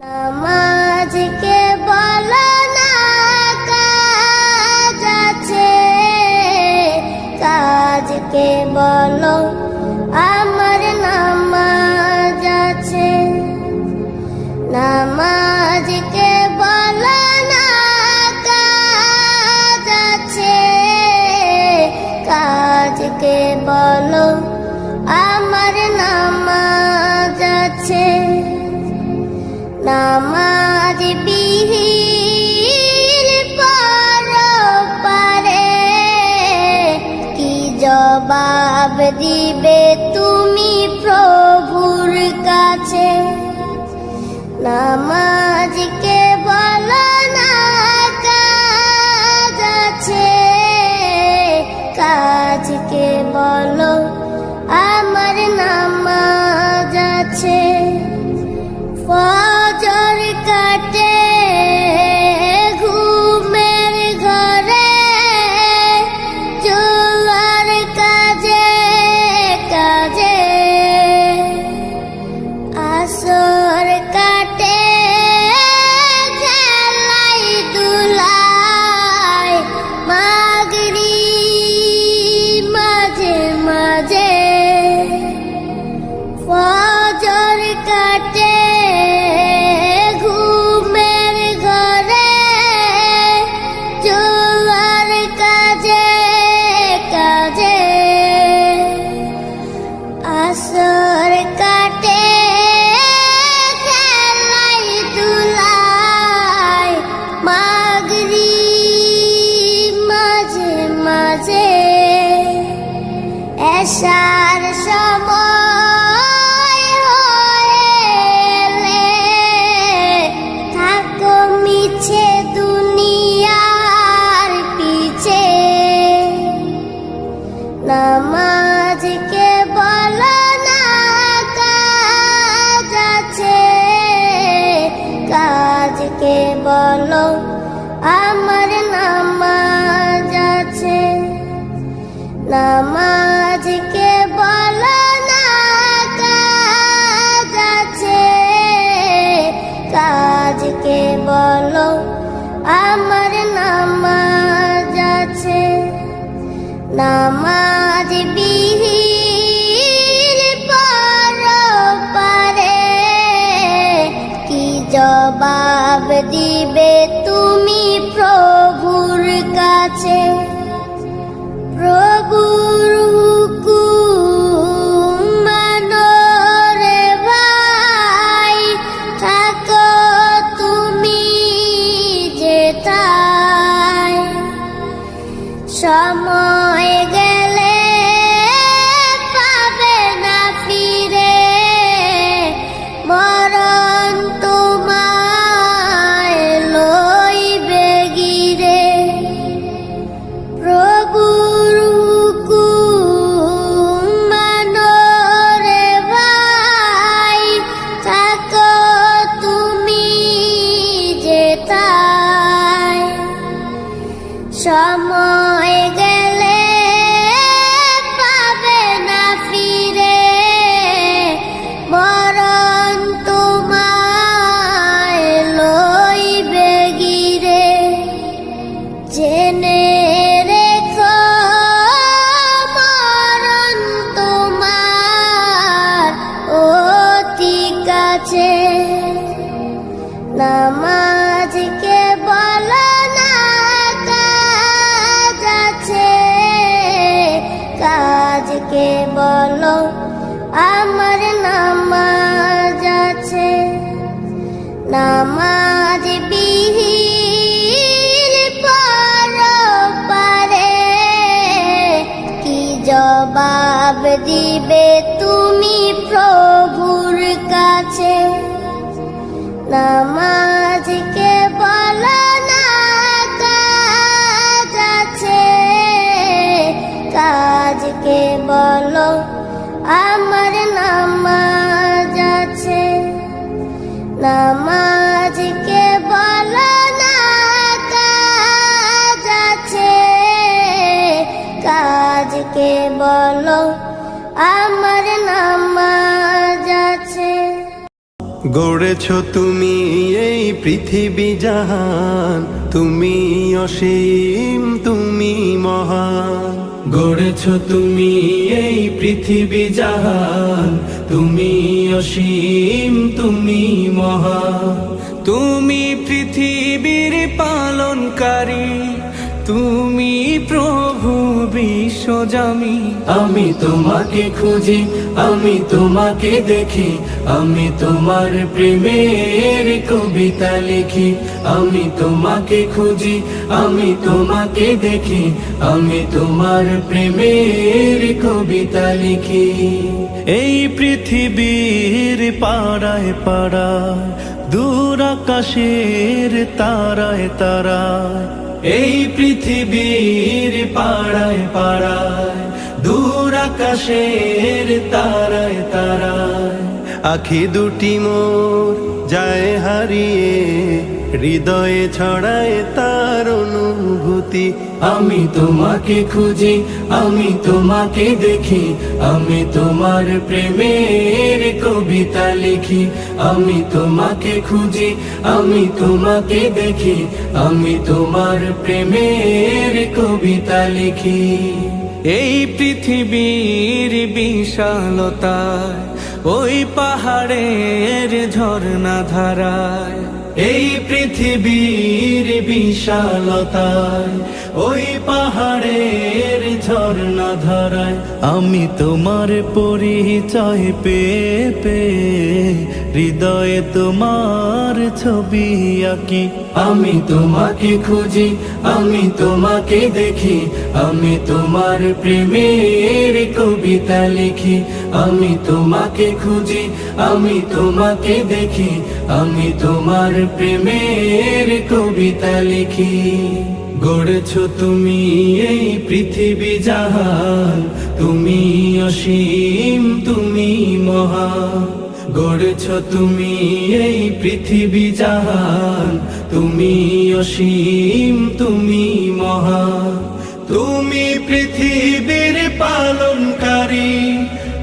নামাজকে বলো না কাজ আছে, কাজকে বলো আমার নামাজ আছে। নামাজকে বলো না কাজ আছে, কাজকে বলো আমার নামাজ আছে। নামাজ বিহীন পরপারে কি জবাব দিবে তুমি প্রভুর কাছে? নামাজকে বলো না কাজ আছে, কাজকে বলো আমার নামাজ আছে। ফজর কাটে ঘুমের ঘরে, জোয়ার কাজে কাজে, আসর কাটে খেলাই দুলাই, মাগরিব মাঝে মাঝে। ফজর কাটে ঘুমের ঘরে, জোয়ার কাজে কাজে, আসর কাটে খেলাই দুলাই, মাগরিব মাঝে মাঝে। এশার সময় হলে থাকো মিছে দুনিয়ার পিছে। নামাজকে বলো না কাজ আছে, কাজকে বলো আমার নামাজ আছে। নামাজকে বলো না কাজ আছে, কাজকে বলো আমার নামাজ আছে। নামাজ বিহীন পরপারে কি জবাব দিবে তুমি প্রভুর কাছে? প্রভুর হুকুম মানো রে ভাই, থাকো তুমি যেথায়। সময় গেলে পাবে না ফিরে, মরণ তোমায় লইবে গিরে। প্রভুর হুকুম মানো রে ভাই, থাকো তুমি যেথায়। সময় গেলে পাবে না ফিরে, মরণ তোমায় লইবে গিরে। জেনে রেখো মরণ তোমার অতি কাছে। নামাজকে বলো না কাজ আছে, কাজকে বলো আমার নামাজ আছে। নামাজ বিহীন পরপারে কি জবাব দিবে তুমি প্রভুর কাছে? নামাজকে বলো না কাজ আছে, কাজকে বলো আমার নামাজ আছে। নামাজকে বলো না কাজ আছে, কাজকে বলো আমার নামাজ আছে। গড়েছ তুমি এই পৃথিবী জাহান, তুমি অসীম তুমি মহান। গড়েছ তুমি এই পৃথিবী জাহান, তুমি অসীম তুমি মহান। তুমি পৃথিবীর পালনকারী, তুমি প্রভু বিশ্বজামি। আমি তোমাকে খুঁজি, আমি তোমাকে দেখি, আমি তোমার প্রেমের কবিতা লিখি। আমি তোমাকে খুঁজি, আমি তোমাকে দেখি, আমি তোমার প্রেমের কবিতা লিখি। এই পৃথিবীর পাড়ায় পাড়ায়, দূর আকাশের তারায় তারায়, এই পৃথিবীর পাড়ায় পাড়ায়, দূর আকাশের তারায় তারায়, আখি দুটি মোর যায় হারিয়ে, হৃদয়ে ছড়ায় তার অনুভূতি। আমি তোমাকে খুঁজি, আমি তোমাকে দেখি, আমি তোমার প্রেমের কবিতা লিখি। আমি তোমাকে খুঁজি, আমি তোমাকে দেখি, আমি তোমার প্রেমের কবিতা লিখি। এই পৃথিবীর বিশালতায়, ওই পাহাড়ের ঝর্ণা ধারায়, এই পৃথিবীর বিশালতায়, ওই পাহাড়ের ঝর্ণা ধারায়, আমি তোমার পরিচয় পেয়ে পেয়ে, হৃদয়ে তোমার ছবি আঁকি। আমি তোমাকে খুঁজি, আমি তোমাকে দেখি, আমি তোমার প্রেমের কবিতা লিখি। আমি তোমাকে খুঁজি, আমি তোমাকে দেখি, আমি তোমার প্রেমের কবিতা লিখি। গড়েছ তুমি এই পৃথিবী জাহান, তুমি অসীম তুমি মহান। গড়েছ তুমি এই পৃথিবী জাহান, তুমি অসীম তুমি মহান। তুমি পৃথিবীর পালনকারী,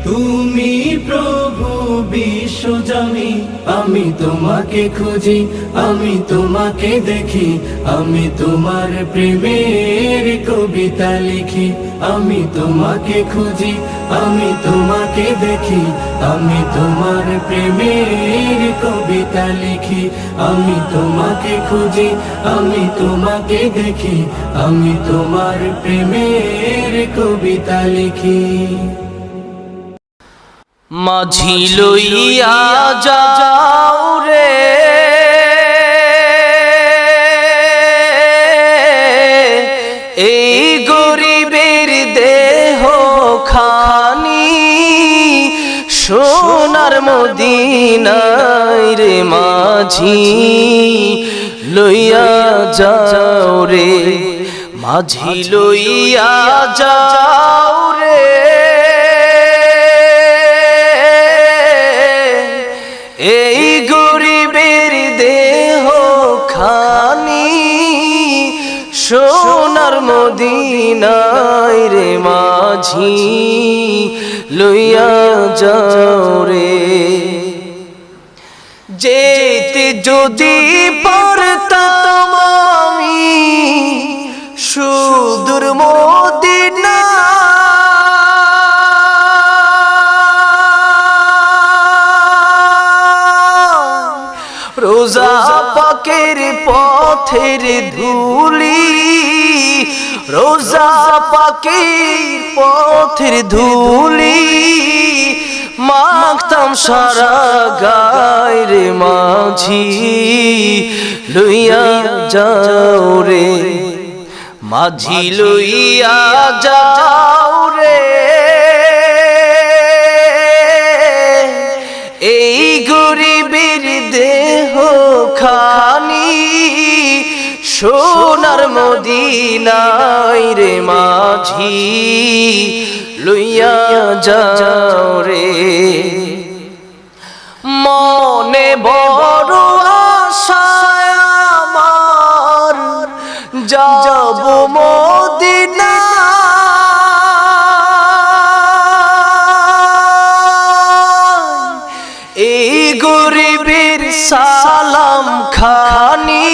তুমি প্রভু বিশ্বজামি। আমি তোমাকে খুঁজি, আমি তোমাকে দেখি, আমি তোমার প্রেমের কবিতা লিখি। আমি তোমাকে খুঁজি, আমি তোমাকে দেখি, আমি তোমার প্রেমের কবিতা লিখি। আমি তোমাকে খুঁজি, আমি তোমাকে দেখি, আমি তোমার প্রেমের কবিতা লিখি। মাঝি লইয়া যাও রে এই গরিবের দেহ খানি, সোনার মদিনায় রে মাঝি লইয়া যাও রে, মাঝি লইয়া যাও রে এই গরিবের দেহ খানি, সোনার মদিনায় রে মাঝি লইয়া যাও রে। যেতে যদি পারতাম আমি সুদূর মদিনা, রোজা পাকের পথের ধুলি, রোজা পাকের পথের ধুলি, মাখতাম সারা গায় রে মাঝি লইয়া যাও রে, মাঝি লইয়া যাও রে এই গরিবের দেহ খানি, সোনার মদিনায় রে মাঝি লইয়া যাও রে। মনে বড় আশা আমার যাব মদিনা, এই গরিবে সালাম খানি,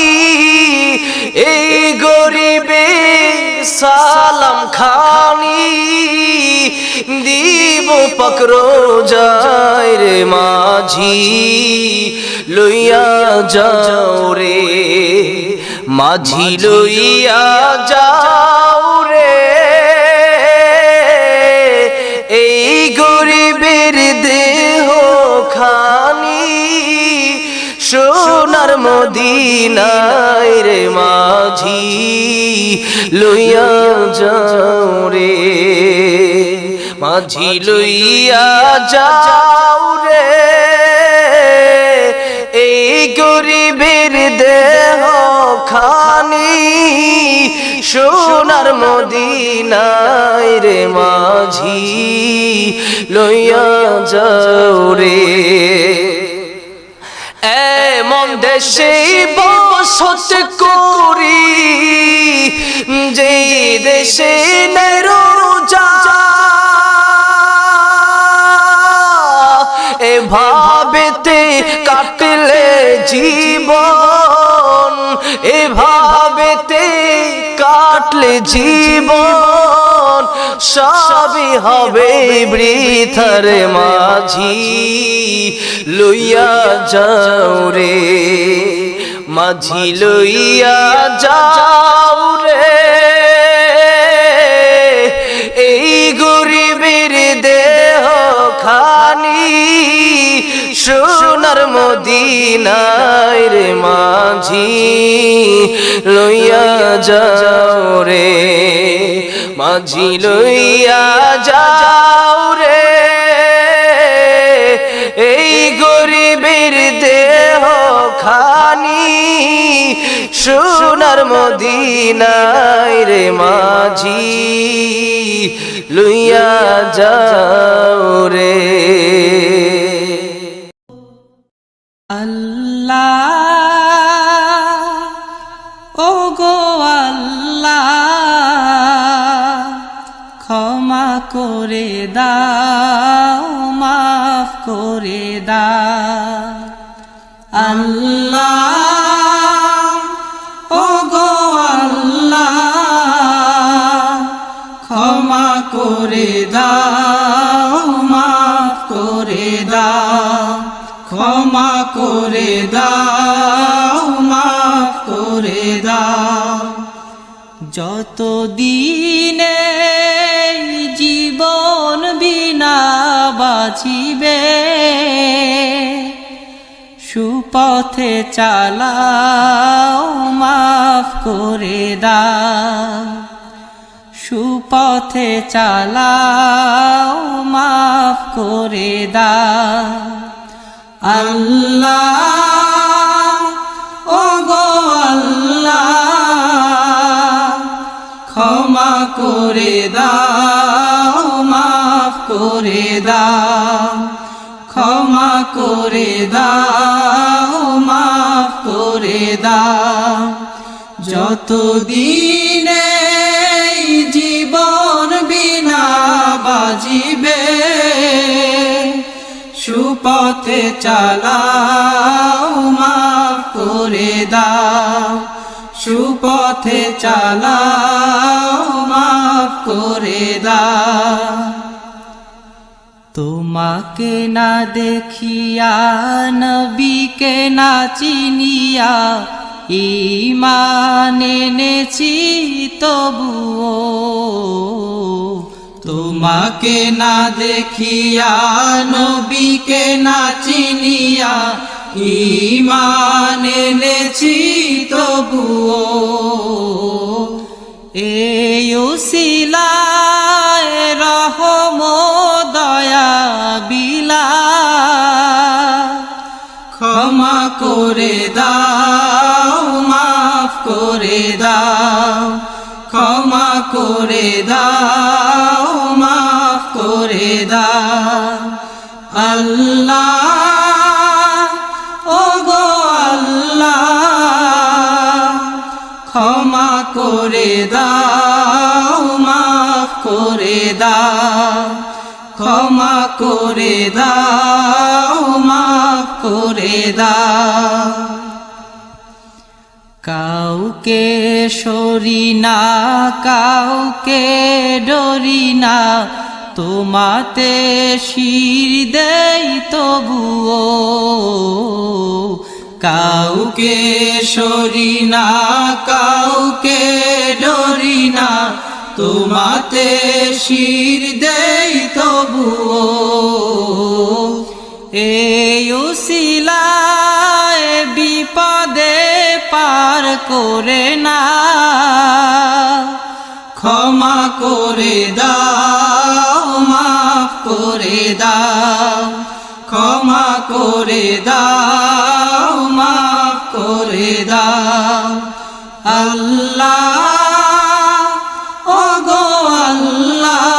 এই গরিবের সালাম খানি দিব পাকরো যায় রে মাঝি লইয়া যাও রে, মাঝি লইয়া যাও রে, এই গরিবের দেহ খানি সোনার মদিনায় রে মাঝি লইয়া যাও রে, মাঝি লইয়া যাও রে, এই গরিবের দেহ খানি সোনার মদিনায় রে মাঝি লইয়া যাও রে। এমন দেশে বসত করি যে দেশে নাই রোজা, এভাবেতে কাটলে জীবন, এভাবেতে কাটলে জীবন সবই হবে বৃথার মাঝি লইয়া যাও রে, মাঝি লইয়া যাও রে, এই গরিবের দেহ খানি সোনার মদিনায় রে মাঝি লইয়া যাও রে, মাঝি লইয়া যাও রে, এই গরিবের দেহ খানি সোনার মদিনায় রে মাঝি লইয়া যাও রে। আল্লাহ ও গো আল্লাহ ক্ষমা করে দাও, মাফ করে দাও। আল্লাহ ও গো আল্লাহ ক্ষমা করে দাও, মাফ করে দাও, ক্ষমা করে দাও, মাফ করে দাও। যত দিনে জীবন বিনা বাঁচিবে সুপথে চালাও, মাফ করে দাও, সুপথে চালাও, মাফ করে দাও। আল্লাহ ও গো আল্লাহ ক্ষমা করে দাও, মাফ করে দাও, ক্ষমা করে দাও, মাফ করে দাও। যত দিনে জীবন বিনা বাজিবে সুপথে চালাও, মাফ করে দাও, সুপথে চালাও, মাফ করে দাও। তোমাকে না দেখিয়া নবীকে না চিনিয়া ঈমান এনেছি তবুও, তোমাকে না দেখিয়া নবীকে না চিনিয়া ঈমান এনেছি তবুও। এই উসিলায় রহম দয়া বিলা ক্ষমা করে দাও, মাফ করে দাও, ক্ষমা করে দাও, মাফ করে দাও। আল্লাহ ও গো আল্লাহ ক্ষমা করে দাও, মাফ করে দাও, ক্ষমা করে দাও, মাফ করে দাও কাউকে সরি না কাউকে ডরি না তোমাতে শির দেই তবুও কাউকে সরি না কাউকে ডরি না তোমাতে শির দেই তবুও এই উসিলায় বিপদে পার করে না ক্ষমা করে দাও মাফ করে দাও ক্ষমা করে দাও মাফ করে দাও আল্লাহ ওগো আল্লাহ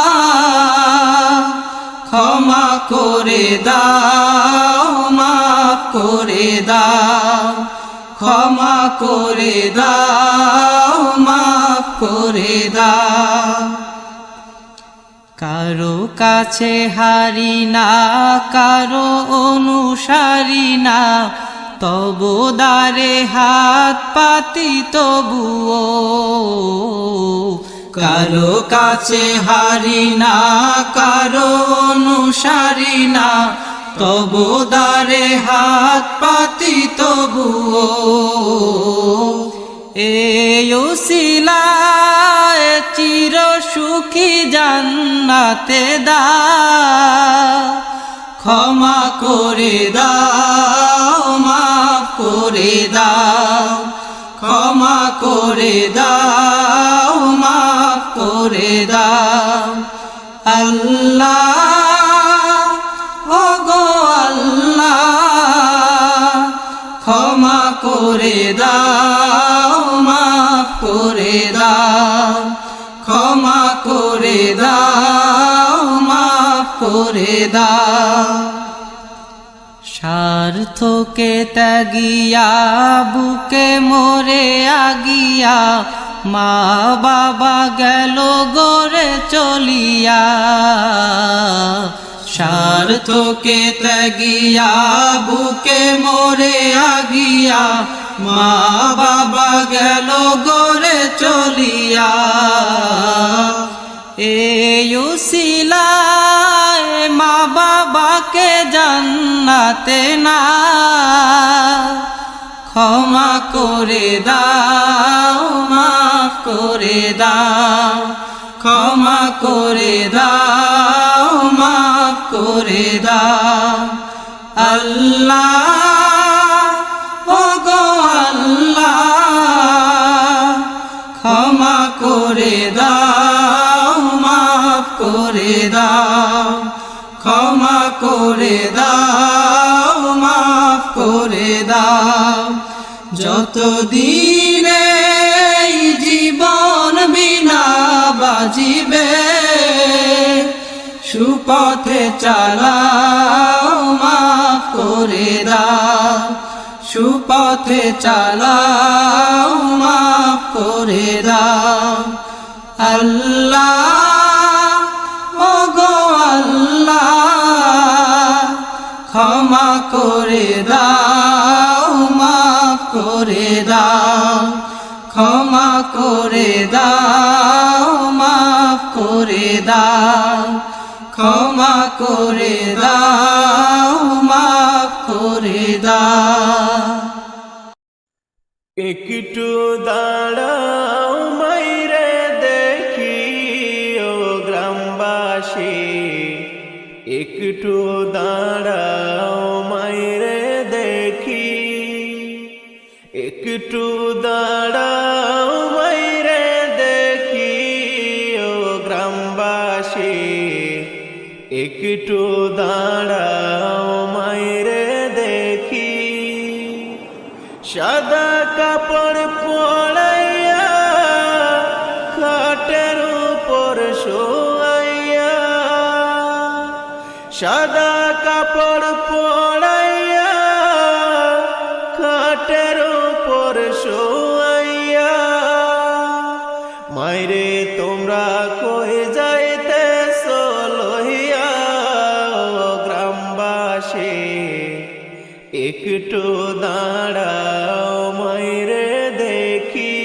ক্ষমা করে দাও মাফ করে দাও ক্ষমা করে দাও মাফ করে দাও কারো কাছে হারি না কারো অনুসারী না তবু দারে হাত পাতি তবুও কারো কাছে হারি না কারো অনুসারী না তবু দারে হাত পাতি তবুও এই উসিলায় চির সুখী জান্নাতে দাও ক্ষমা করে দাও মাফ করে দাও ক্ষমা করে দাও মাফ করে দাও আল্লাহ ওগো আল্লাহ ক্ষমা করে দাও মাফ করে দাও ক্ষমা করে দাও মাফ করে দাও স্বার্থকে ত্যাগিয়া বুকে মরে আগিয়া মা বাবা গেল গড়ে চলিয়া স্বার্থকে ত্যাগিয়া বুকে মরে আগিয়া মা বাবা গেল গড়ে চলিয়া এই উসিলায় মা বাবাকে জান্নাতে না ক্ষমা করে দাও মাফ করে দাও ক্ষমা করে দাও মাফ করে দাও আল্লাহ ওগো আল্লাহ ক্ষমা করে দাও মাফ করে দাও ক্ষমা করে দাও মাফ করে দাও যতদিন এই জীবন বিনা বাজিবে সুপথে চালাও মাফ করে দাও সুপথে চালাও মাফ করে দাও আল্লাহ ওগো আল্লাহ ক্ষমা করে দাও মাফ করে দাও ক্ষমা করে দাও মাফ করে দাও ক্ষমা করে দাও মাফ করে দাও একটু দাঁড়াও মাইরে দেখি ও গ্রামবাসী একটু দাঁড়াও মাইরে দেখি একটু দাঁড়াও মাইরে দেখি ও গ্রামবাসী একটু দাঁড়াও মাইরে দেখি সাদা কাপড় পরাইয়া খাটের উপর শোয়াইয়া সাদা কাপড় পরাইয়া খাটের উপর শোয়াইয়া মাইরে তোমরা কই যাইতেছ লইয়া ও গ্রামবাসী দাঁড়াও মাইরে দেখি,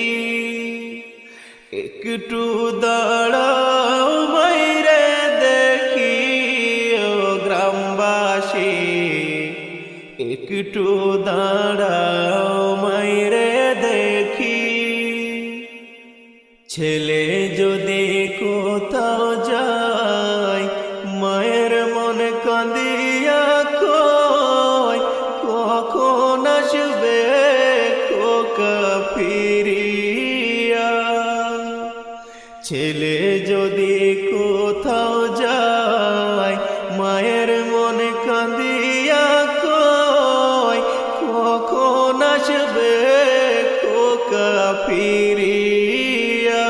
একটু দাঁড়াও মাইরে দেখি ও গ্রামবাসী, একটু দাঁড়াও মাইরে দেখি। ছেলে যদি কোথাও যায় মায়ের মন কাঁদিয়া কয়, কখন আসবে খোকা ফিরিয়া। ছেলে যদি কোথাও যায় মায়ের মন কাঁদিয়া কয়, কখন আসবে খোকা ফিরিয়া।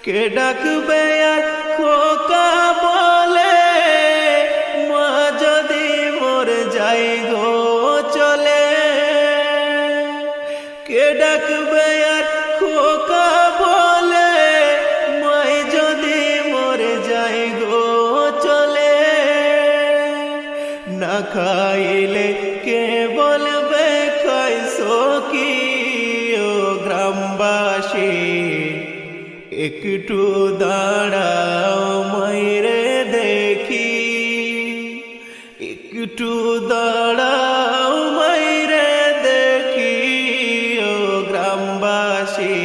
কে ডাকবে আর খোকা বলে, মা যদি মোর যাই গো চলে। কে ডাকবে আর খোকা বলে, মাই যদি মোর যাই গো চলে। না খাইলে কে বলবে খাইছো কি ও গ্রামবাসী, একটু দাঁড়াও মাইরে দেখি, একটু দাঁড়াও মাইরে দেখি ও গ্রামবাসী,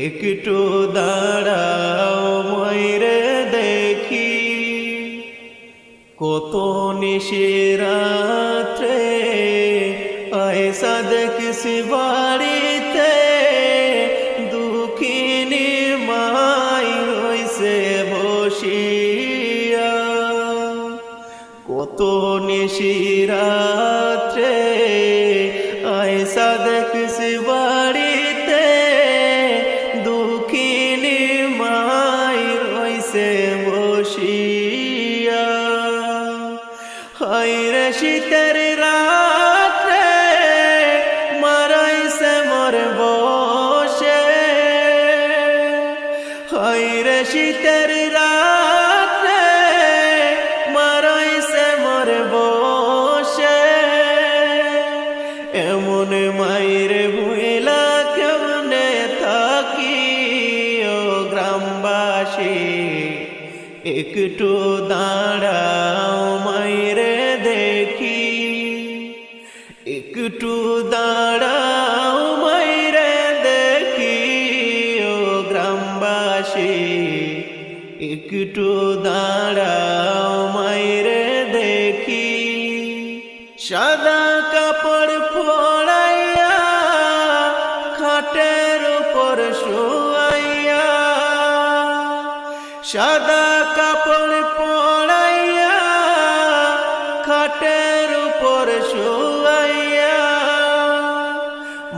একটু দাঁড়াও মাইরে দেখি। কত নিশিরাত্রে আয়সা দেখছি বাড়িতে, দুঃখিনী মাই রইছে বসিয়া। কত নিশিরাত্রে আয়সা দেখছি বাড়িতে, দুঃখিনী মাই রইছে বসিয়া। হায়রে শীতের রাত্রে মারাইছে মোর বসে, হায়রে শীতের রাত্রে মারাইছে মোর বসে। এমন মাইরে ভুইলা কেমনে থাকি ও গ্রামবাসী, একটু দাঁড়াও মাইরে দেখি, একটু দাঁড়াও মাইরে দেখি ও গ্রামবাসী, একটু দাঁড়াও মাইরে দেখি। সাদা কাপড় পরাইয়া খাটের উপর শুয়াইয়া, সাদা কাপড় পরাইয়া খাটের উপর শুয়াইয়া।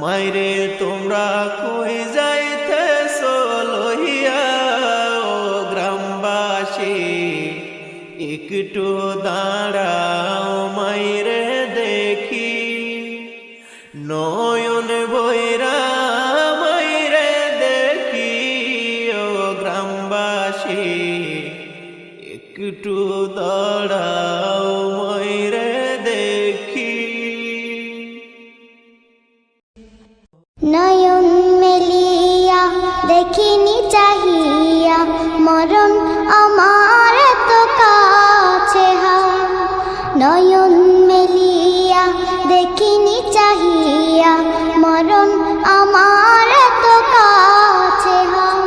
মাইরে তোমরা কই যাইতেছো লইয়া ও গ্রামবাসী, একটু দাঁড়াও মাইরে দেখি। নয়ন বৈরা মাইরে দেখি ও গ্রামবাসী, একটু দাঁড়াও মাইরে দেখি। নয়ন মেলিয়া দেখিনি চাহিয়া, মরণ আমার তো কাছে হায়। নয়ন মেলিয়া দেখিনি চাহিয়া, মরণ আমার তো কাছে হায়।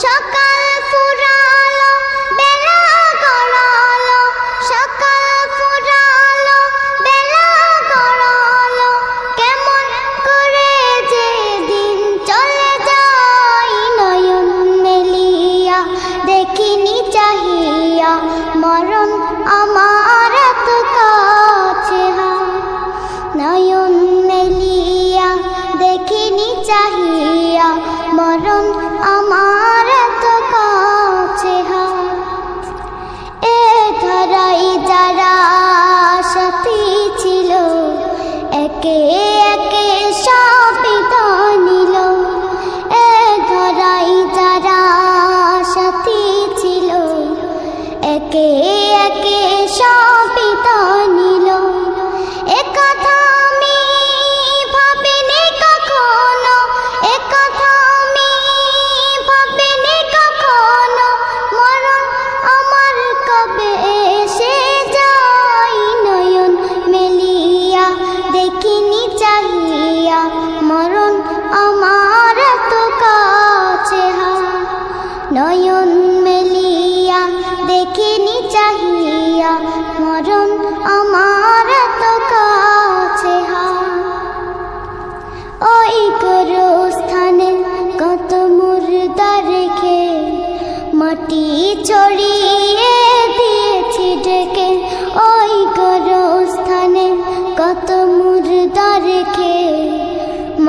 সকাল ফুরালো বেলা গড়ালো, সকাল ফুরালো বেলা গড়ালো, কেমন করে যে দিন চলে যায়। নয়ন মেলিয়া দেখিনি চাহিয়া, মরণ আমার তো কাছে হায়। নয়ন মেলিয়া দেখিনি চাহিয়া, মরণ আমার তো কাছে হায়। এ ধরাই যারা সাথী ছিল, একে একে সব বিদায় নিল। এ ধরাই যারা সাথী ছিল, একে একে সব বিদায় নিল।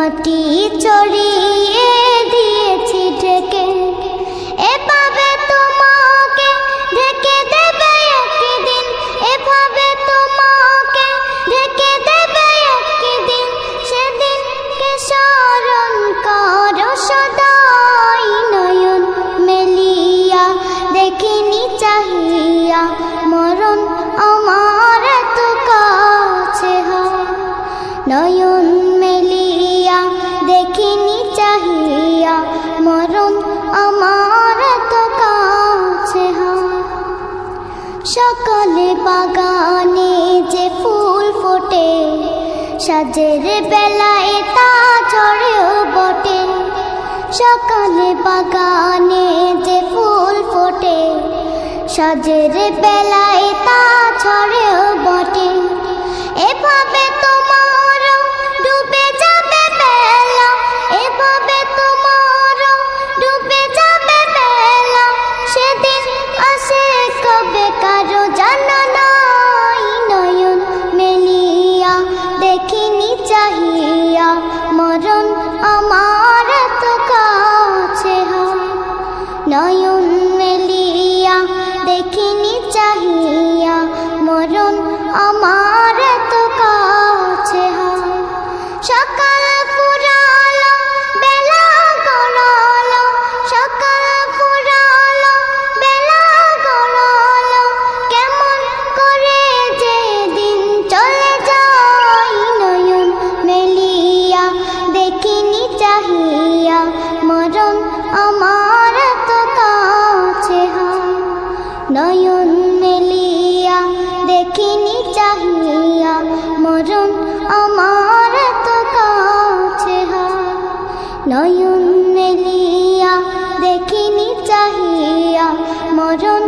মাটি চড়িয়ে দিয়েছি ঢেকে, এভাবে তোমাকে ঢেকে দেবে একদিন, এভাবে তোমাকে ঢেকে দেবে একদিন, সেদিনকে স্মরণ করো সদাই নয়ন মেলিয়া, দেখিনি চাহিয়া মরণ আমার এত কাছে হয়। নয়ন মেলিয়া দেখিনি চাহিয়া মরণ আমার এত কাছে হয়। সকালে বাগানে যে ফুল ফোটে, সাজের বেলায় তা ঝরেও বটে। সকালে বাগানে যে ফুল ফোটে, সাজের বেলায় তা ঝরেও বটে। এভাবে তোমার ডুবে যাবে বেলা, এভাবে তোমার ডুবে যাবে বেলা, সেদিন আসে কবে কারো জানা নাই। নয়ন মেলিয়া দেখিনি চাহিয়া মরণ আমার এত কাছে হয়। নয়ন মেলিয়া দেখিনি চাহিয়া মরণ আমার এত কাছে হয়। সকাল ফুরালো বেলা গড়ালো, সকাল ফুরালো বেলা গড়ালো, কেমন করে যে দিন চলে যায়। নয়ন মেলিয়া দেখিনি চাহিয়া মরণ আমার এত কাছে হয়। নয়ন মেলিয়া দেখিনি চাহিয়া মরণ আমার এত কাছে হয়। নয়ন মেলিয়া দেখিনি চাহিয়া মরণ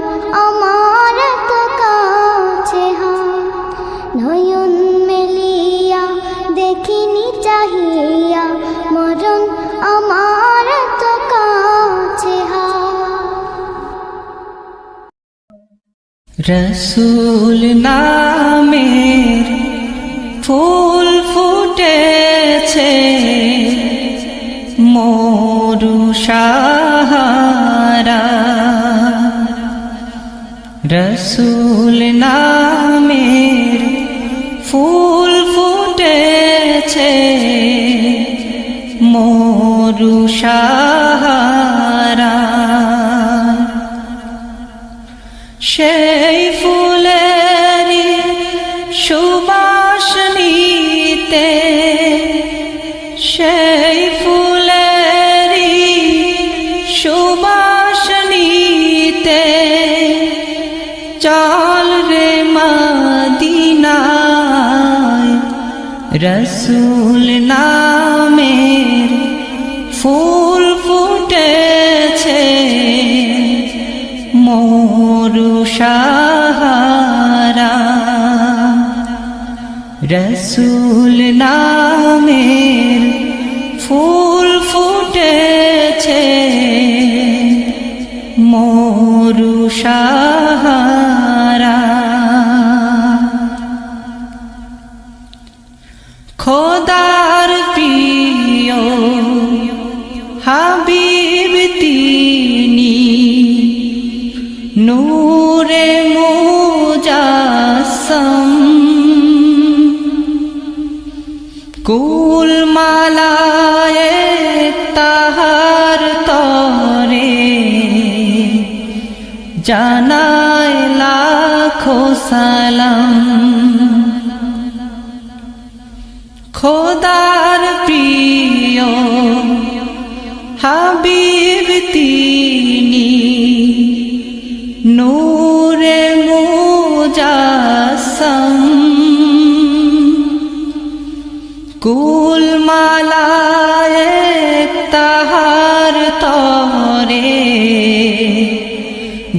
আমার এত কাছে হয়। নয়ন মেলিয়া দেখিনি চাহিয়া মরণ আমার এত কাছে হয়। রসুল নামের ফুল ফুটেছে মরু সাহারা, রসুল নামের ফুল ফুটেছে মরু সাহারা। সেই ফুলেরই সুবাস নিতে, সেই ফুলেরই সুবাস নিতে, চল রে মদিনায়। রসুল নামের ফুল ফুটেছে মরু সাহারা, রসুল নামের ফুল ফুটেছে মরু সাহারা। খোদার প্রিয় হাবিব তিনি, নূরে মুজাসম, কুল মালায়ে তাহার তরে, জানায় লাখো সালাম। খোদার প্রিয় হাবিব তিনি, নূরে মুজাসম, কুল মালায়ে তাহার তরে,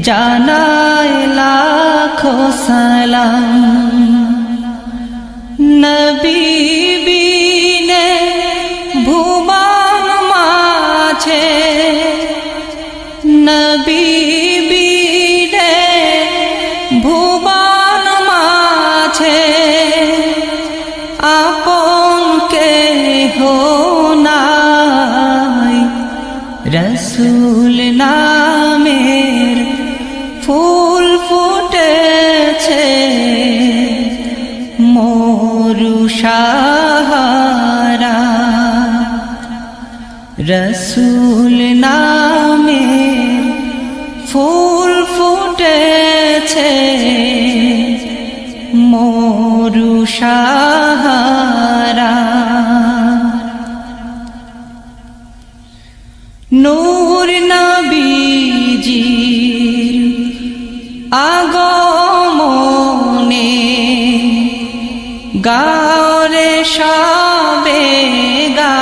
জানায় লাখো সালাম। নবী বিনে ভুবন মাঝে, নবী বিনে ভুবন মাঝে, আপন কেহ সাহারা রসুল নামে ফুল ফুটেছে মরু সাহারা নূর নবীজির আগমনে গাওরে সবে গা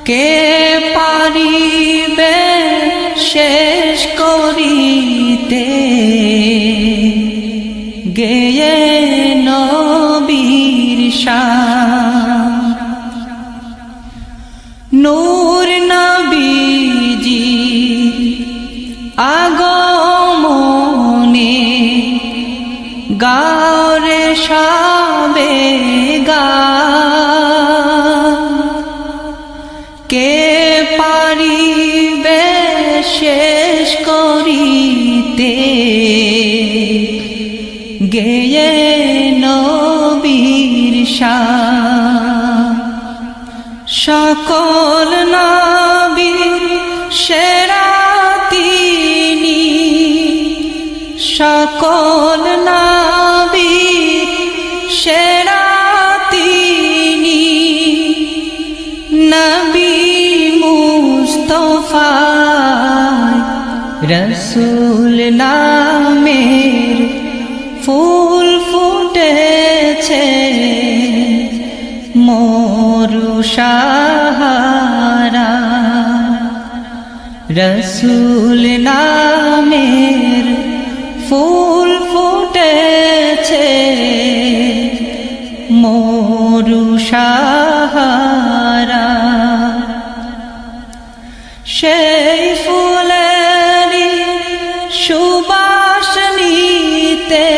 কে পারিবে শেষ করিতে গেয়ে নবীর শান নূর নবীজি আগমনে গাওরে সবে গা কে পারিবে শেষ করিতে গেয়ে নবীর শান সকল নবীর সেরা তিনি সকল নবীর সেরা তিনি নবী মুস্তফা রসুল নামের ফুল ফুটেছে মরু সাহারা রসুল নামের ফুল ফুটেছে মরু সাহারা সেই ফুলেরই সুবাস নিতে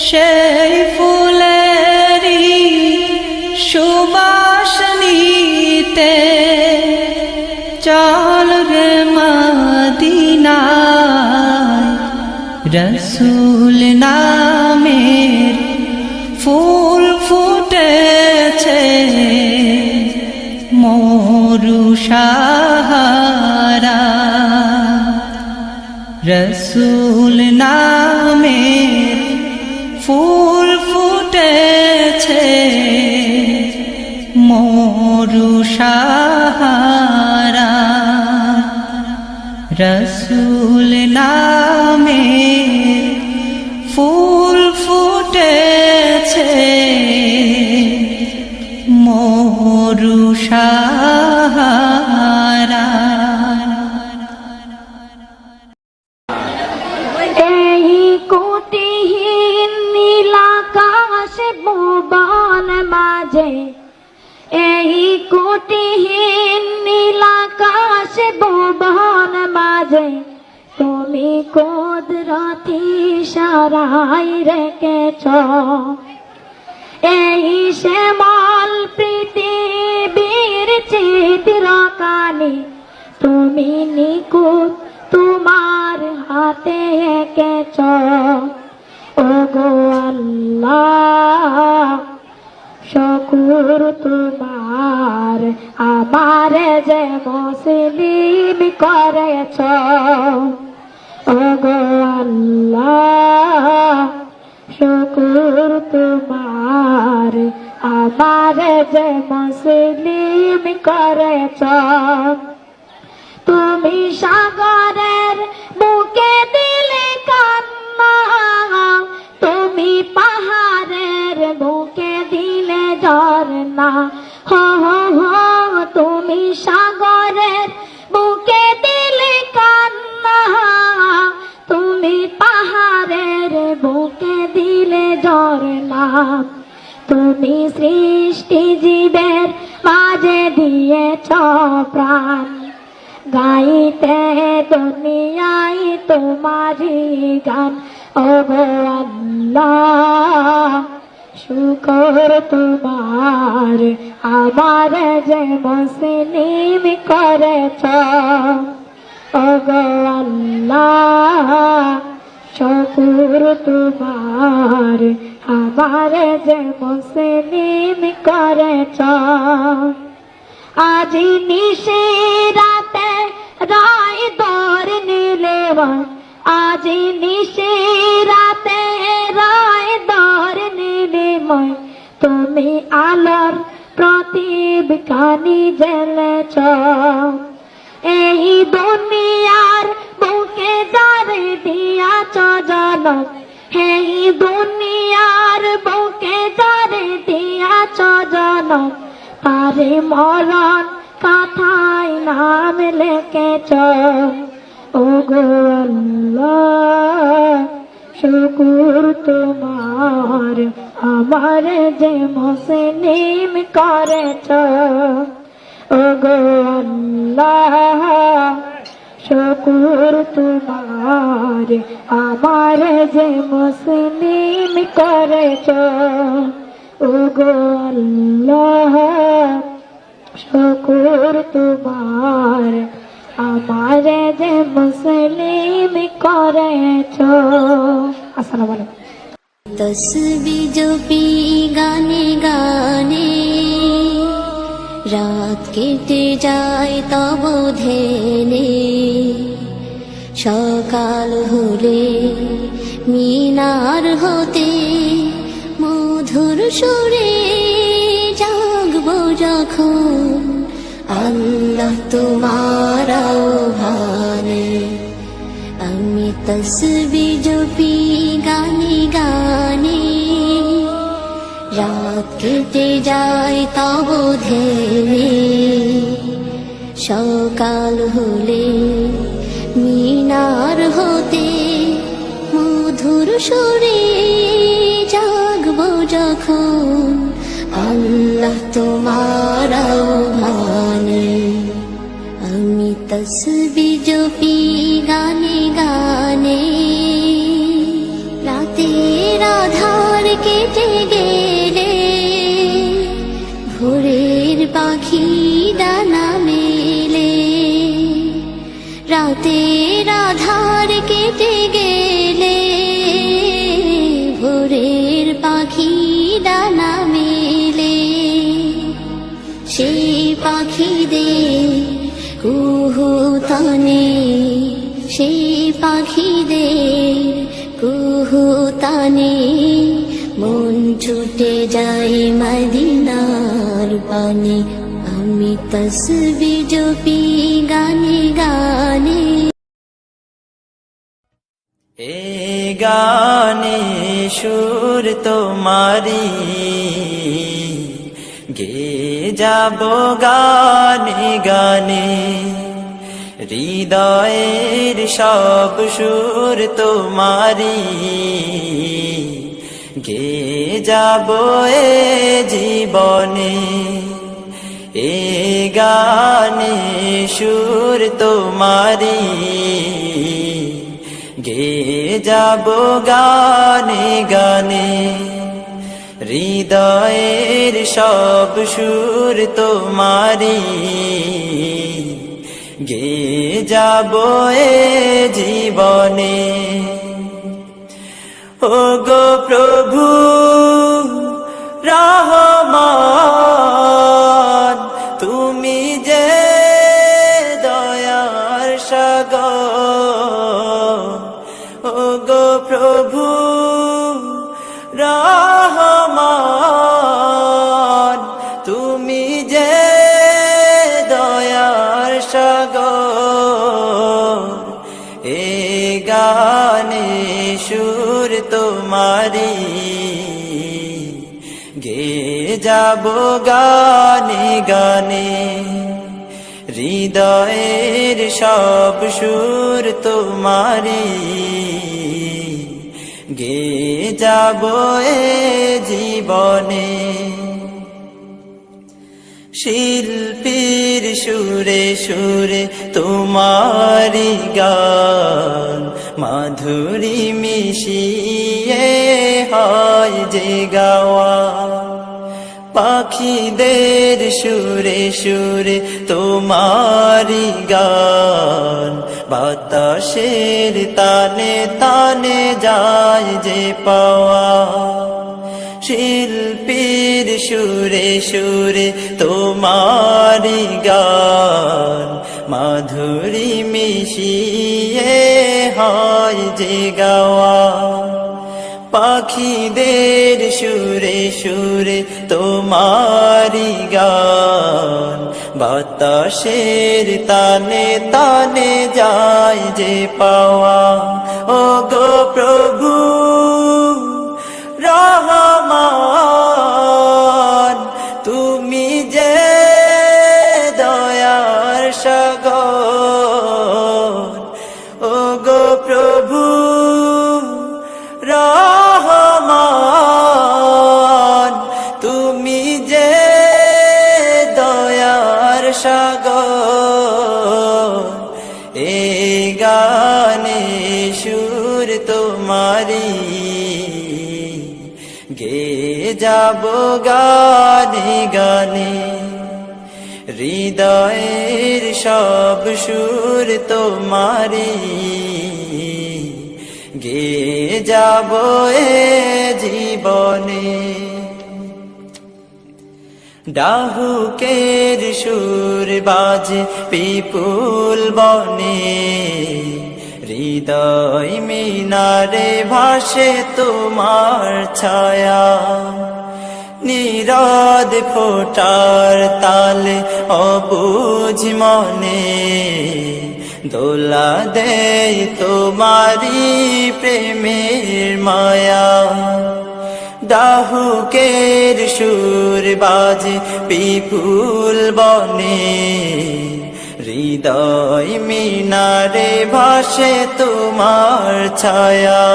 সেই ফুলেরই সুবাস নিতে চল রে মদিনায় রসুল নামের ফুল ফুটেছে মরু সাহারা রসুল নামের ফুল ফুটেছে মরু সাহারা রসুল নামের ফুল ফুটেছে মরু সাহারা এই কোটিহীন নীলাকাশ ভুবন মাঝে এই কোটিহীন নীলাকাশ ভুবন মাঝে তুমি কুদরতি ইশারায় রেখেছ এই শ্যামল পৃথিবীর চিত্রকানি তুমি নিখুঁত তোমার হাতে এঁকেছ ওগো আল্লাহ শুকর তোমার আমার যে মুসলিম করেছ ওগো আল্লাহ শুকর তোমার আমার যে মুসলিম করেছ তুমি সাগরের বুকে দিলে কান্না তুমি পাহাড়ের বুকে দিলে ঝরনা হো হো হো তুমি সাগরের বুকে দিলে কান্না তুমি পাহাড়ের বুকে দিলে ঝরনা তুমি সৃষ্টি জীবের মাঝে দিয়েছ প্রাণ গাইতে দুনিয়ায় তোমারি গান ওগো আল্লাহ শুকর তোমার আমার যে মুসলিম করেছ ওগো আল্লাহ শুকর তোমার আমার যে মুসলিম করেছ আজি নিশি রাতে রায় দর নিলে আজি নিশি রাতে রায় দর নিলে তুমি আলোর প্রদীপ খানি জ্বেলেছ এই দুনিয়ার বুকে যারে দিয়াছ জনম এই দুনিয়ার বুকে যারে দিয়াছ জনম তারে মরণ কথায় নাম লেখেছ ওগো আল্লাহ শুকর তোমার আমার যে মুসলিম করেছ ওগো আল্লাহ শুকর তোমার আমার যে মুসলিম করেছ ওগো আল্লাহ শুকর তোমার আমার যে মুসলিম করেছ। আসসালামু আলাইকুম। তসবি জপি গানে গানে রাত কেটে যায় তব ধ্যানে সকাল হলে মিনার হতে মধুর সুরে জাগবো যখন আল্লাহ তোমার আহ্বানে আমি তসবি জপি গানে গানে রাত কেটে যায় তব ধ্যানে সকাল হলে মিনার হতে মধুর সুরে জাগবো যখন আল্লাহ তোমার আহ্বানে আমি তসবি জপি গানে গানে রাতের আধার কেটে গেলে ভোরের পাখি ডানা মেলে রাতের আধার কেটে গেলে ভোরের পাখি ডানা মেলে সেই পাখিদের কুহুতানে সেই পাখিদের কুহুতানে মন ছুটে যায় মদিনার পানে আমি তসবি জপি গানে গানে এ গানে সুর তোমারি গে যাব গানে গানে হৃদয়ের সব সুর তোমারি গে যাব এ জীবনে এ গানে সুর তোমারি গে যাব গানে গানে হৃদয়ের সব সুর তোমারি গে যাব এ জীবনে ও গো প্রভু রহমান তুমি যে দয়ার সাগর ও গো প্রভু রহমান তুমি যে দয়ার সাগর এ গানে সুর তোমারি গে যাব গানে গানে হৃদয়ের সব সুর তোমারি গে যাব এ জীবনে শিল্পীর সুরে সুরে তোমারি গান মাধুরী মিশিয়ে হয় যে গাওয়া পাখিদের সুরে সুরে তোমারি গান, বাতাসের তানে তানে যায় যে পাওয়া। শিল্পীর সুরে সুরে তোমারি গান, মাধুরী মিশিয়ে হয় যে গাওয়া। পাখিদের সুরে সুরে তোমারি গান, বাতাসের তানে তানে যায় যে পাওয়া। ও গো প্রভু রহমান, তুমি যে দয়ার সাগর। ও গো প্রভু রহমান, তুমি যে দয়ার সাগর। এই গানে সুর তোমারি, গে যাব গানে গানে। হৃদয়ের সব সুর তোমারি, গে যাব এ জীবনে। ডাহুকের সুর বাজে পিপুল বনে, হৃদয় মিনারে ভাসে তোমার ছায়া। নীরদ ফোটার তালে অবুঝ মনে, দোলা দেয় তোমারি প্রেমের মায়া। ডাহুকের সুর বাজে পিপুল বনে, হৃদয় মিনারে ভাসে তোমার ছায়া।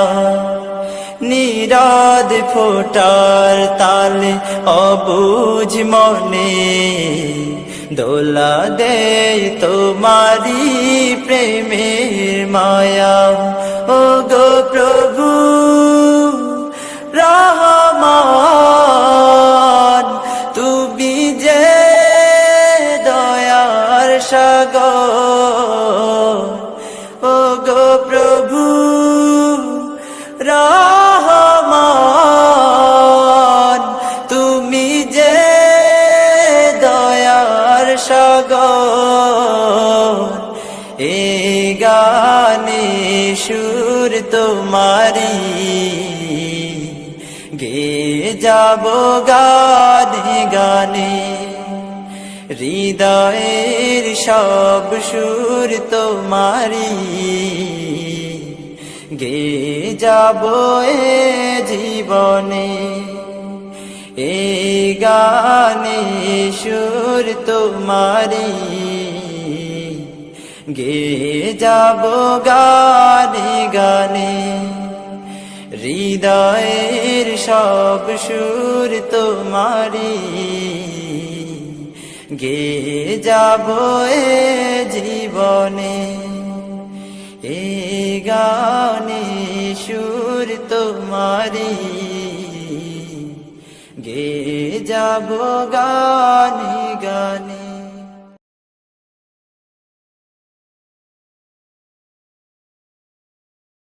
নীরদ ফোটার তালে অবুঝ মনে, দোলা দেয় তোমারি প্রেমের মায়া। ও গো প্রভু রহমান, তুমি যে দয়ার সাগর। ও গো প্রভু রহমান, তুমি যে দয়ার সাগর। এই গানে সুর তোমারি, গে যাব গানে গানে। হৃদয়ের সব সুর তোমারি, গে যাব এ জীবনে। এই গানে সুর তোমারি, গে যাব গানে গানে। হৃদয়ের সব সুর তোমারি, গে যাব এ জীবনে। এই গানে সুর তোমারি, গে যাব গানে গানে।